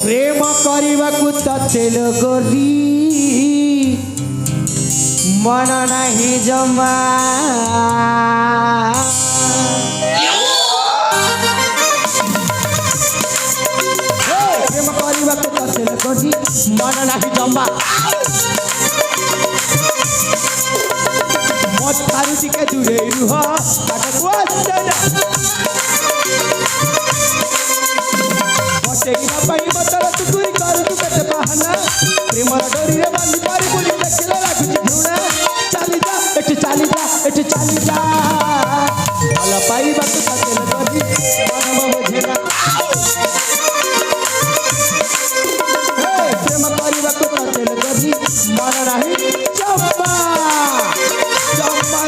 प्रेम କରିବାକୁ ତତେ ଲୋକରି मन नहीं जमा प्रेम କରିବାକୁ ତତେ ଲୋକରି मन नहीं जमा मत थारू टिके दूरे रुह आटको आसेना बटेकिना पाई मतल तुकुरी कर तू केते बहाना प्रेम डोरी रे बांधी पारी बोली देखले लागुची घुणा चाली जा एठी चाली जा भल पाइबा तू तते लगदी मन बुझेना प्रेम କରିବାକୁ तते लगदी मन नाही जम्मा नहीं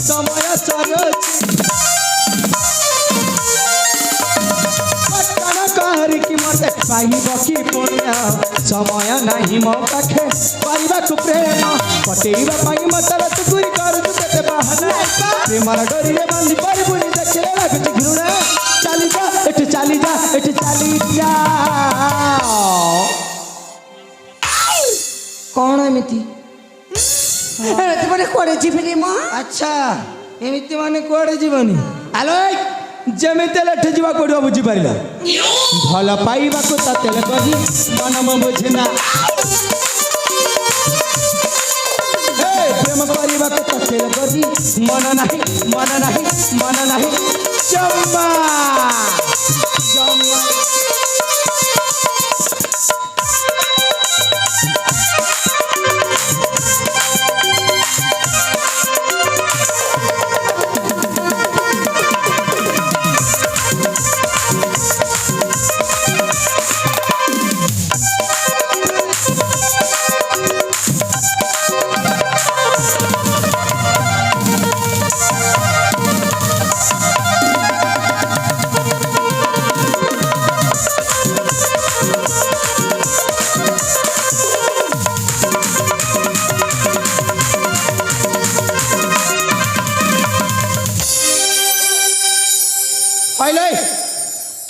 समय समय नहीं मो पाखे पारिबाकु प्रेम पटेइबा पाई मतल तुकुरी करू तू केते बहाना प्रेमर डोरी रे बांधी पारिबुनी देखले लागुची घुणा चाली जा एठी चाली जा कौन एमिति एमिति माने कोड़े जीवनी मां अच्छा एमिति माने कोड़े जीवनी आलो जेमिते लठ जीवा कोड़ो बुझी पारिला भल पाइबाकु तते लगदी मन बुझेना प्रेम କରିବାକୁ तते लगदी मन नाही जम्मा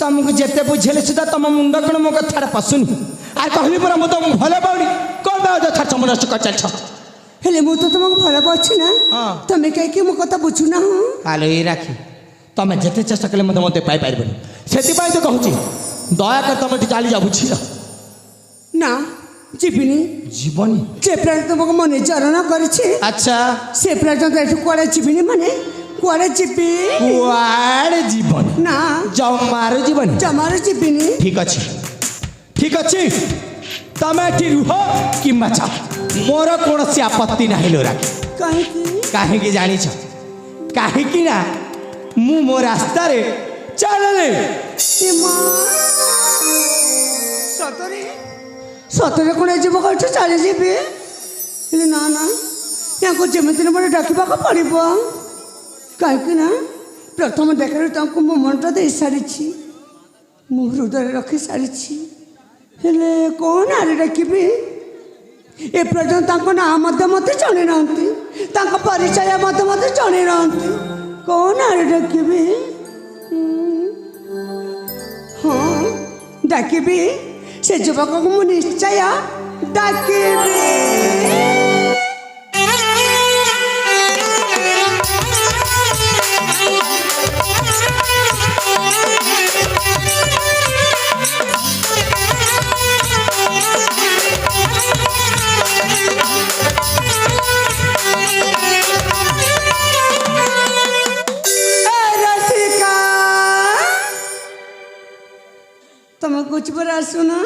तुमको जिते बुझेले सुधा तुम मुंड कण मो कथार पशुनी आर कहली पर तुम भल पाऊनी कौन बा चमन कर चल हेले मु तो तुमको भल पाछि ना तमे कह के मो कथा बुझु ना आलो ये राखी तुम जिते चेष्टा कले मत मते पाई पारबनी सेति पाई तो कहूची दया कर तुम चली जा बुझी ना जीवनी जीवनी जे प्राण तुमको मन चरण करछि अच्छा से प्राण तो एठु कोड़े जीवनी माने कोड़े जीवी कुआड़े जीवन ना जमार जीवन जीवनी ठीक अच्छी तमें एठी रुह कि माचा मोर कौन सी आपत्ति नहीं लो राखी कहीं जानी कहीं ना मु मो रास्ता रे चलले सतरे कौन जीव कर चली जीवी ना ना या जमीती मोटे डाकवा पड़ो कहीं ना प्रथम देखा तुमको मो मनटा दे सारी मु हृदय रखी सारी हेले कौन आरे डाकबी ए पर्यटन ना मत जन ना परिचय मत जन ना कौन आरे डाकबी हाँ डाकबी से युवक को मु निश्चय डाकबी तुम कुछ पर सुना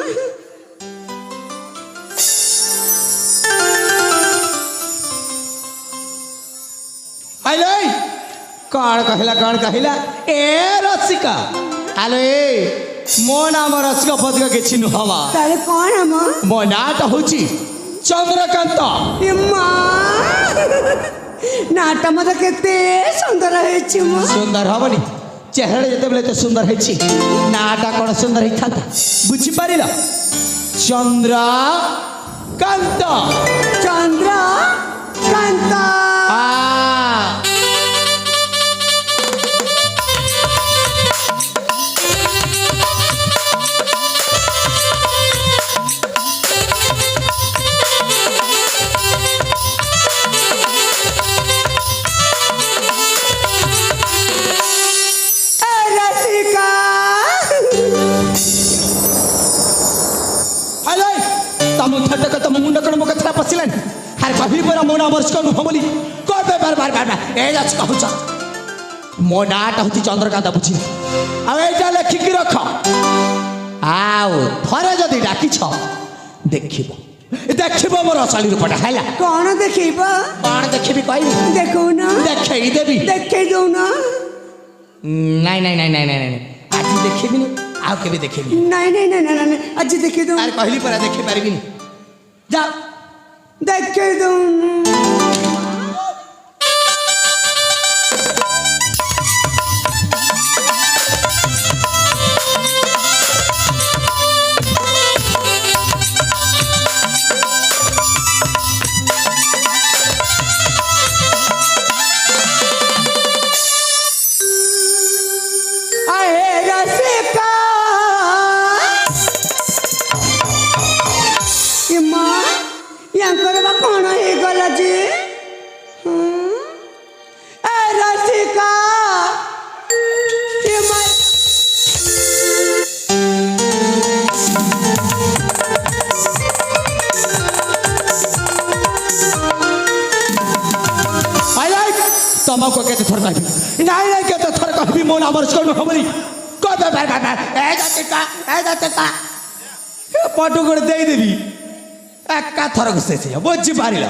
कौन कहला ए रसिका आलो ए मो नाम रसिका पदिका किछि नु हवा तारे कौन हम मो नाटा होची चंद्रकांत एम्मा नाटा मत केते सुंदर हेछि मो सुंदर हबनी चेहरा जते बेले तो सुंदर हेछि नाटा कोन सुंदर हिथाता बुझी पारिला चंद्रकांत चंद्रकांत तम मुंड कण मो कथा पसिलन हर कभी पर मो नाम वर्ष कनु हमली को बार बार बार ए जाच कहूछ मो नाटा होती चंद्रकांत बुझी आ एटा लिखि के रख आउ थरे जदी डाकी छ देखिबो मोर असली रूपटा हैला कौन देखिबा कौन देखिबी कहबी देखो ना देखै देबी देखै दो ना नहीं आज देखिबी आ केबे देखिबी नहीं आज देखै दो अरे कहली पर देखि पारबी जा देखै दो कौन है गला जी रसिका तमको केते थर कहबी नहीं केते थर कहबी मो नाम वर्ष कनु हमली को बार ए जाते का पटु कर दे देबी एका थर घुसे से बुझी पारिल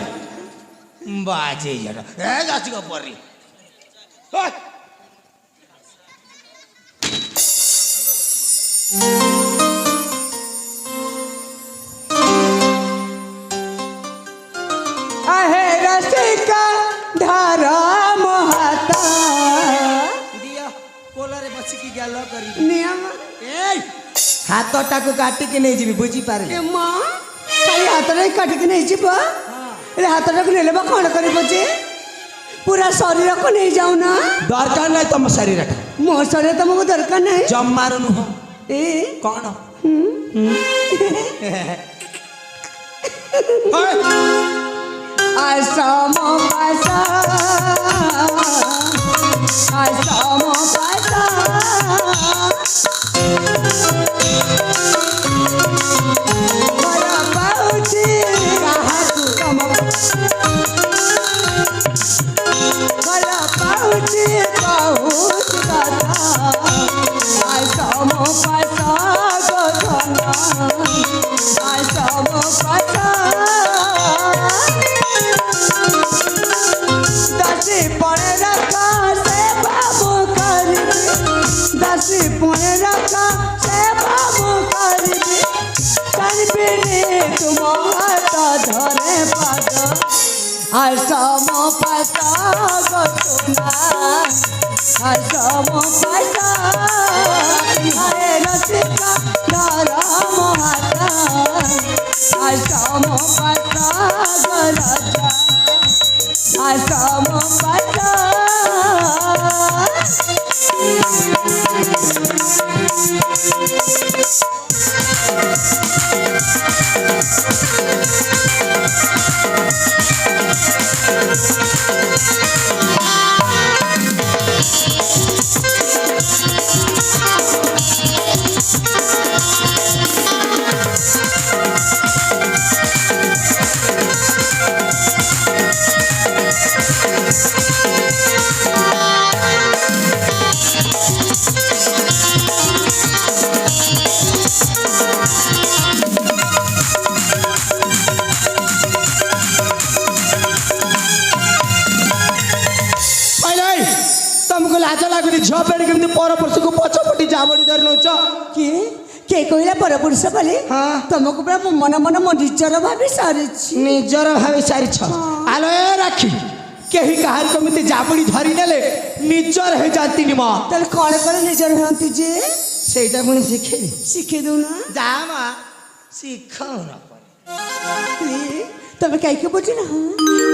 बाजे जरा ए जाची को परी आहे रसिका धारा महता दिया कोलरे बसी की गल करी नियम ए हाथटा को काटी के नहीं जीबी बुझी पारिल मां खाली हाथ काटिक नहीं जीव हाथ ने कौन कर पूरा शरीर को नहीं जाऊ ना दरकार नहीं तुम शरीर मो शरीर तुमको दरकार नहीं जमार नुह ए कौन आसम पासा आसम पासा आसम पासा गोना आसम पासा हरे रसिका धारा महाता आसम पासा गराजा आसम पासा ଝିଅ ବେড়ି କେମିତି ପରପୁରୁଷକୁ ପଛପଟି ଜାବଡ଼ି ଧରି ନଉଛ? କିଏ କିଏ କହିଲା ପରପୁରୁଷ ବୋଲି? ହଁ। ତମକୁ ପୁରା ମୁଁ ମନ ମନ ମୋ ନିଜର ଭାବି ସାରିଛି। ନିଜର ଭାବି ସାରିଛ? ଆଲୋ ଏ ରାକ୍ଷୀ, କେହି କାହାର କେମିତି ଜାବୁଡ଼ି ଧରି ନେଲେ ନିଜର ହେଇଯାଆନ୍ତିନି ମା। ତାହେଲେ କଣ କଲେ ନିଜର ହୁଅନ୍ତି ଯେ? ସେଇଟା ପୁଣି ଶିଖେଇବି। ଶିଖେଇ ଦଉନା। ଯା ମା, ଶିଖାଉନ। ତମେ କାହିଁକି ବୁଝିନ?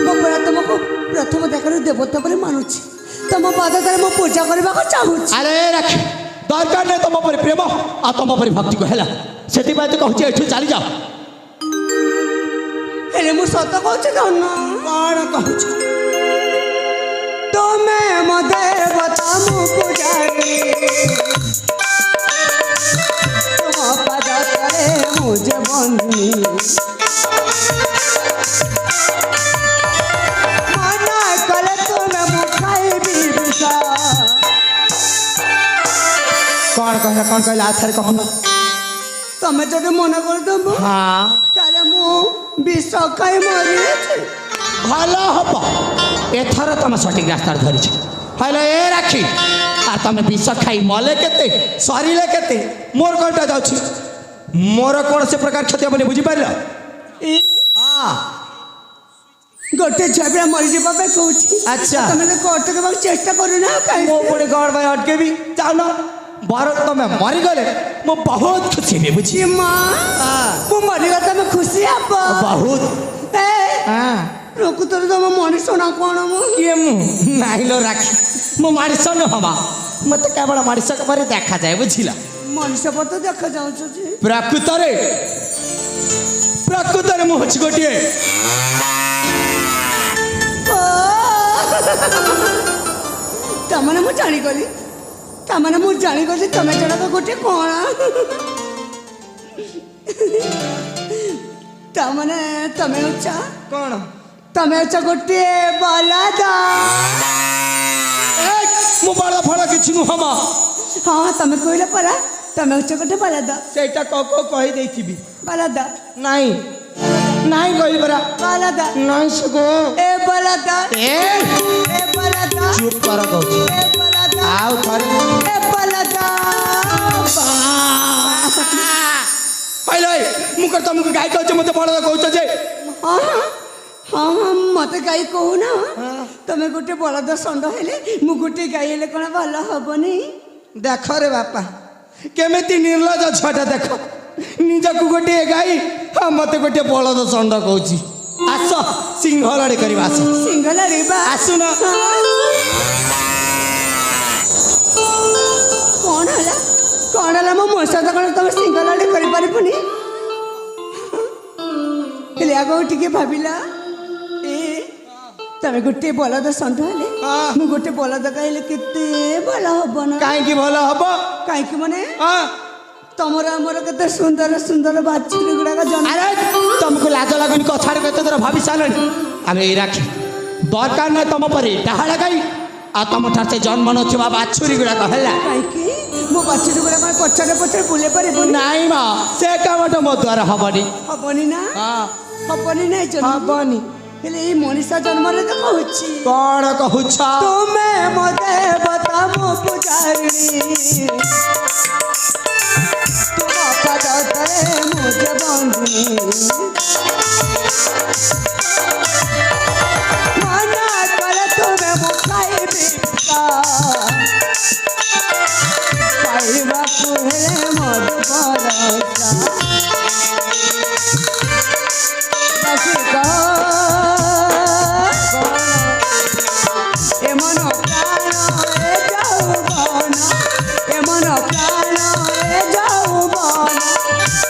ମୁଁ ପୁରା ତମକୁ ପ୍ରଥମ ଦେଖାରୁ ଦେବତା ବୋଲି ମାନୁଛି। ତମ ପାଦରେ ମୁଁ ପୂଜା କରିବାକୁ ଚାହୁଁଛି। ଆରେ ରାକ୍ଷୀ, ଦରକାର ନାହିଁ ତମ ପରି ପ୍ରେମ ଆଉ ତମ ପରି ଭକ୍ତିକୁ ହେଲା। ସେଥିପାଇଁ ତ କହୁଛି ଏଠୁ ଚାଲିଯାଅ। ହେଲେ ମୁଁ ସତ କହୁଛି ଧନ। କଣ କହୁଛ? ତମେ ମୋ ଦେବତା ମୁଁ ପୂଜାରୀ, ତୁମ ପାଦରେ ମୁଁ ଯେ ବନ୍ଦୀ। ମନା କଲେ ତୁମେ ମୁଁ ଖାଇବି ବିଷ। କଣ କହିଲା ଆଥରେ କହୁନ? ତମେ ଯଦି ମନା କରିଦବ ହଁ ତାହେଲେ ମୁଁ ବିଷ ଖାଇ ମରିଛି। ଭଲ ହବ। ଏଥର ତମେ ସଠିକ ରାସ୍ତାରେ ଧରିଛ। ହେଲେ ଏ ରାକ୍ଷୀ, আর তুমি বিষ খাই মলে কেতে সরিলে কেতে মোর কয়টা যাচ্ছি মোর কৌশি প্রকার ক্ষতি হবনি বুঝিপার গোটে ঝিয়া মরিযা পাই কৌছি। আচ্ছা তুমি অটকাবার চেষ্টা করু না মো পুଣି গড় ভাই অটকেবি চাউন বর তুমি মরিগলে মু বহুত খুশি হেবি বুঝি মা মু মরিগলে তুমি খুশি হব বহুত প্রকৃতরে তম মଣିষ না কোণ মু কিଏ ମୁଁ ନାଇଲୋ ରାକ୍ଷୀ ମୁଁ ମଣିଷ ନୁହଁ ମତେ କେବଳ ମଣିଷ ପରି ଦେଖାଯାଏ ବୁଝିଲ ମଣିଷ ପରି ତ ଦେଖାଯାଉଛୁ ଯେ ପ୍ରକୃତରେ ମୁଁ ହଉଛି ଗୋଟିଏ ତାମାନେ ମୁଁ ଜାଣିଗଲି ତମେ ଜଣକ ଗୋଟିଏ କଣ ତାମାନେ ତମେ ହଉଛ କଣ ତମେ ହଉଛ ଗୋଟିଏ ବଳଦ ମୁଁ ବଳ ଫଳ କିଛି ନୁହଁ ମା ହଁ ତମେ କହିଲ ପରା ତମେ ହଉଛ ଗୋଟେ ବଳଦ ସେଇଟା କହି ଦେଇଥିବି ବଳଦ ନାଇଁ ନାଇଁ କହିଲି ପରା ବଳଦ ନାଇଁ ସୁଗୋ ଏ ବଳଦ ଏ ବଳଦ ଚୁପ କର କହୁଛି ଏ ବଳଦ ଆଉ ଥରେ ଏ ବଳଦ କହିଲ ମୁଁ କଣ ତମକୁ ଗାଈ କହୁଛ ମତେ ବଳଦ କହୁଛ ଯେ ହଁ ହଁ ହଁ ମତେ ଗାଈ କହୁନା ତମେ ଗୋଟେ ବଳଦ ଷଣ୍ଢ ହେଲେ ମୁଁ ଗୋଟେ ଗାଈ ହେଲେ କଣ ଭଲ ହବନି ଦେଖ ରେ ବାପା କେମିତି ନିର୍ଲଜ ଛୁଆଟା ଦେଖ ନିଜକୁ ଗୋଟିଏ ଗାଈ ଆଉ ମତେ ଗୋଟିଏ ବଳଦ ଷଣ୍ଢ କହୁଛି ଆସ ସିଂହ ଲଢ଼େଇ କରିବା ଆସ ସିଂହ ଲଢ଼େଇବା ଆସୁନ କଣ ହେଲା ମୋ ମଶା ତ କଣ ତମେ ସିଂହ ଲଢ଼େଇ କରିପାରିବୁନି ହେଲେ ଆଗକୁ ଟିକେ ଭାବିଲା ତମେ ଗୋଟେ ବଳଦ ଷଣ୍ଢ ହେଲେ ମୁଁ ଗୋଟେ ବଳଦ ଗାଇଲେ କେତେ ଭଲ ହବ ନା କାହିଁକି ଭଲ ହବ କାହିଁକି ମାନେ ତମର ଆମର କେତେ ସୁନ୍ଦର ସୁନ୍ଦର ବାଛୁରୀ ଗୁଡାକ ତମକୁ ଲାଜ ଲାଗୁନି କଥାରେ କେତେ ଥର ଭାବି ସାରିଲଣି ଆମେ ଏଇ ରାକ୍ଷୀ ଦରକାର ନାହିଁ ତମ ପରି ଡାହାଳ ଗାଈ ଆଉ ତମ ଠାରୁ ସେ ଜନ୍ମ ନଥିବା ବାଛୁରୀ ଗୁଡାକ ହେଲା କାହିଁକି ମୋ ବାଛୁରୀ ଗୁଡାକ ପଛରେ ପଛରେ ବୁଲେଇ ପାରିବୁ ନାଇଁ ମା ସେ କାମଟା ମୋ ଦ୍ୱାରା ହବନି ନା ହବନି ନାଇଁ ହବନି ହେଲେ ଏଇ ମଣିଷ ଜନ୍ମରେ ତ କହୁଛି କଣ କହୁଛ ତୁମେ ମୋ ଦେବତା ମୋ ପୂଜାରୀ ତୁମ ପାଦରେ ମୁଁ ଯେ ବନ୍ଦୀ ମନା କଲେ ତୁମେ ମୁଁ ଖାଇବି ଖାଇବାକୁ ହେଲେ ମଧୁ ପରସା এমন প্রাণ এ যৌবন এমন প্রাণ এ যৌবন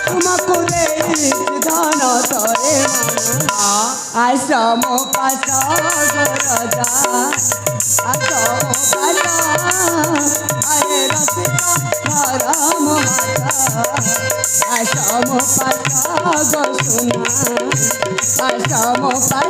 তোমাকে দেই ধন তরে আশ্রম পাশ গরদা আশ্রম পাশ আরে রসিক ধরম আশ্রম পাশ গসুনা আশ্রম পাশ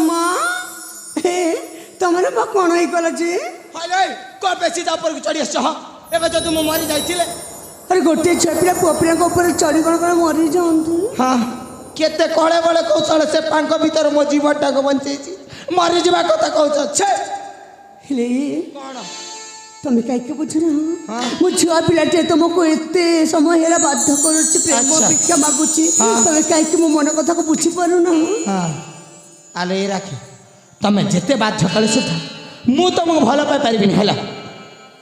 মা তোমার মা কোণ হয়ে গেল যে হইলে কোন বেশি তা উপরକୁ চড়ি আসছ হ এবে যদি ମୁଁ মরি যাইছিলে আরে গোটে ঝিଅ ପିଲା ପୁଅ ପିଲାଙ୍କ ଉପରେ ଚଢ଼ି କ'ଣ କ'ଣ ମରିଯାଆନ୍ତୁ ହଁ କେତେ କଳେ ବଳେ କୌଶଳ ସେ ପାଙ୍କ ଭିତରେ ମୋ ଜୀବନଟାକୁ ବଞ୍ଚେଇଛି ମରିଯିବା କଥା କହୁଛ ଛେ ହେଲେ କ'ଣ ତମେ କାହିଁକି ବୁଝୁନ ହଁ। ମୁଁ ଝିଅ ପିଲାଟେ ତମକୁ ଏତେ ସମୟ ହେଲା ବାଧ୍ୟ କରୁଛି ପ୍ରେମ ଆଚ୍ଛା। ଭିକ୍ଷା ମାଗୁଛି ହଁ। ତମେ କାହିଁକି ମୋ ମନ କଥାକୁ ବୁଝିପାରୁନ ହଁ ଆଲେ ଏ ରାଖି ତମେ ଯେତେ ବାଧ୍ୟ କଲେ ସୁଦ୍ଧା ମୁଁ ତମକୁ ଭଲ ପାଇପାରିବିନି ହେଲା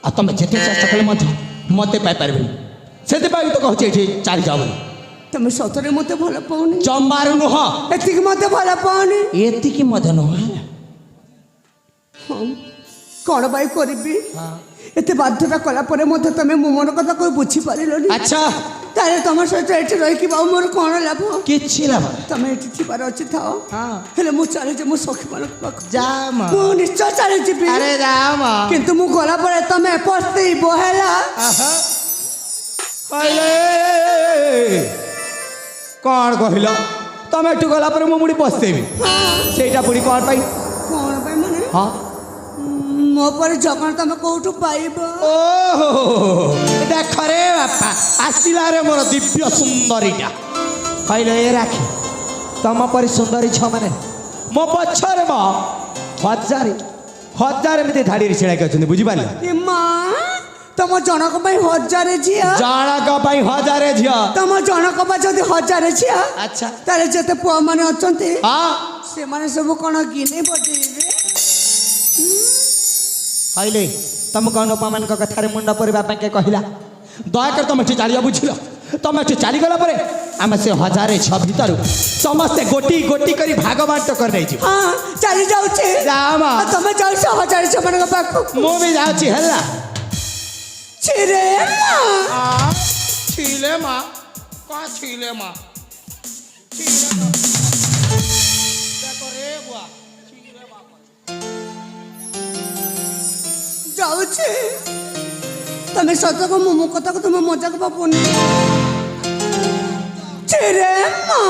ଆଉ ତମେ ଯେତେ ଚେଷ୍ଟା କଲେ ମଧ୍ୟ ମୋତେ ପାଇପାରିବିନି ସେଥିପାଇଁ ତ କହୁଛି ଏଠି ଚାଲିଯାଅ ବୋଲି ତମେ ସତରେ ମତେ ଭଲ ପାଉନି ଜମାରୁ ନୁହଁ ଏତିକି ମତେ ଭଲ ପାଉନି ଏତିକି ମଧ୍ୟ ନୁହଁ ହଁ କ'ଣ ପାଇଁ କରିବି ହଁ। ଏତେ ବାଧ୍ୟତା କଲା ପରେ ମଧ୍ୟ ତମେ ମୋ ମନ କଥାକୁ ବୁଝିପାରିଲନି ଆଚ୍ଛା ତାହେଲେ ତମ ସହିତ ଏଠି ରହିକି ଆଉ ମୋର କ'ଣ ଲାଭ କିଛି ଲାଭ ତମେ ଏଠି ଥିବାର ଅଛି ଥାଅ ହଁ ହେଲେ ମୁଁ ଚାଲିଛି ମୋ ସଖୀମାନଙ୍କ ପାଖକୁ ଯା ମା ମୁଁ ନିଶ୍ଚୟ ଚାଲିଯିବି ଆରେ ଯା ମା କିନ୍ତୁ ମୁଁ ଗଲା ପରେ ତମେ ପସ୍ତେଇବ ହେଲା କ'ଣ କହିଲ ତମେ ଏଠୁ ଗଲା ପରେ ମୁଁ ମୁଡ଼ି ପସ୍ତେଇବି ସେଇଟା ପୁଣି କ'ଣ ପାଇଁ କ'ଣ ପାଇଁ ମାନେ ହଁ ମୋ ପରେ ଜଗଣ ତମେ କୋଉଠୁ ପାଇବ ଓହୋ ଦେଖରେ ବାପା ଆସିଲା ରେ ମୋର ଦିବ୍ୟ ସୁନ୍ଦରୀଟା କହିଲେ ଏ ରାଖି ତମ ପରି ସୁନ୍ଦରୀ ଛୁଆମାନେ ମୋ ପଛରେ ମ ହଜାର ଏମିତି ଧାଡ଼ିରେ ଛିଡ଼ାକି ଅଛନ୍ତି ବୁଝିପାରିଲେ ଏ ମା ତମ ଜଣକ ପାଇଁ ହଜାରେ ଝିଅ ଜଣକ ପାଇଁ ହଜାରେ ଝିଅ ତମ ଜଣକ ପାଇଁ ଯଦି ହଜାରେ ଝିଅ ଆଚ୍ଛା ତାହେଲେ ଯେତେ ପୁଅ ମାନେ ଅଛନ୍ତି ହଁ ସେମାନେ ସବୁ କ'ଣ ଗିନି ବଜେଇବେ କହିଲେ ତମ କ'ଣ ଲୋକମାନଙ୍କ କଥାରେ ମୁଣ୍ଡ ପରିବା ପାଇଁ କିଏ କହିଲା ଦୟାକରି ତମେ ଏଠି ଚାଲିବା ବୁଝିଲ ତମେ ଏଠି ଚାଲିଗଲା ପରେ ଆମେ ସେ ହଜାରେ ଛଅ ଭିତରୁ ସମସ୍ତେ ଗୋଟି ଗୋଟି କରି ଭାଗ ବାଣ୍ଟ କରି ନେଇଯିବୁ ହଁ ଚାଲି ଯାଉଛି ଯାଅ ମା ଆଉ ତମେ ଯାଉଛ ହଜାରେ ଝିଅମାନଙ୍କ ପାଖକୁ ମୁଁ ବି ଯାଉଛି ହେଲା ଛିରେ ମା ছিলে মা কা ছিলে মা ଯାଉଛି ତମେ ସତକୁ ମୋ କଥାକୁ ତମେ ମଜାକ ଭାବୁନି ଛିରେ ମା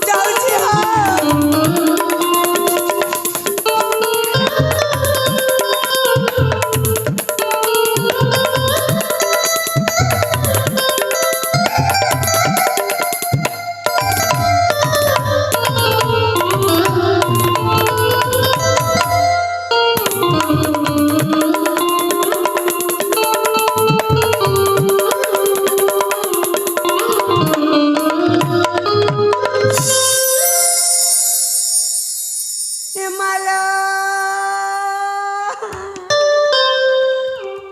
ଯାଉଛି ହିମାଳୟ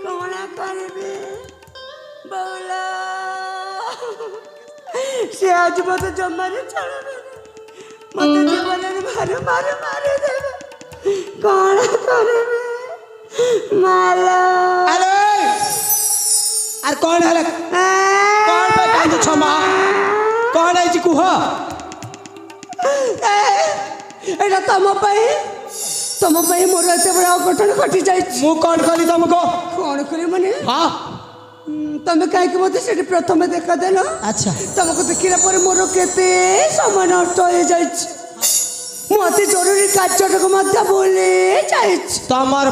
କ'ଣ କରିବି ବଉଲା ସେ ଆଜି ମୋତେ ଜମାରେ ଛାଡ଼ିବେ ମୋତେ ଜୀବନରେ ମାରିଦେବେ କ'ଣ କରିବି ମାଲ ଆରେ ଆରେ କ'ଣ ହେଲା କ'ଣ ପାଇଁ କାନ୍ଦୁଛ ମା କ'ଣ ହେଇଛି କୁହ ଏଇଟା ତମ ପାଇଁ ମୋର ଏତେ ବଡ଼ ଅଘଟଣ ଘଟି ଯାଇଛି ମୁଁ କ'ଣ କଲି ତମକୁ କ'ଣ କରିବି ମାନେ ହଁ ତମେ କାହିଁକି ମୋତେ ସେଠି ପ୍ରଥମେ ଦେଖାଦେଲ ଆଚ୍ଛା ତମକୁ ଦେଖିଲା ପରେ ମୋର କେତେ ସମୟ ନଷ୍ଟ ହେଇଯାଇଛି ମୁଁ ଅତି ଜରୁରୀ କାର୍ଯ୍ୟଟାକୁ ମଧ୍ୟ ଭୁଲି ଯାଇଛି ତମର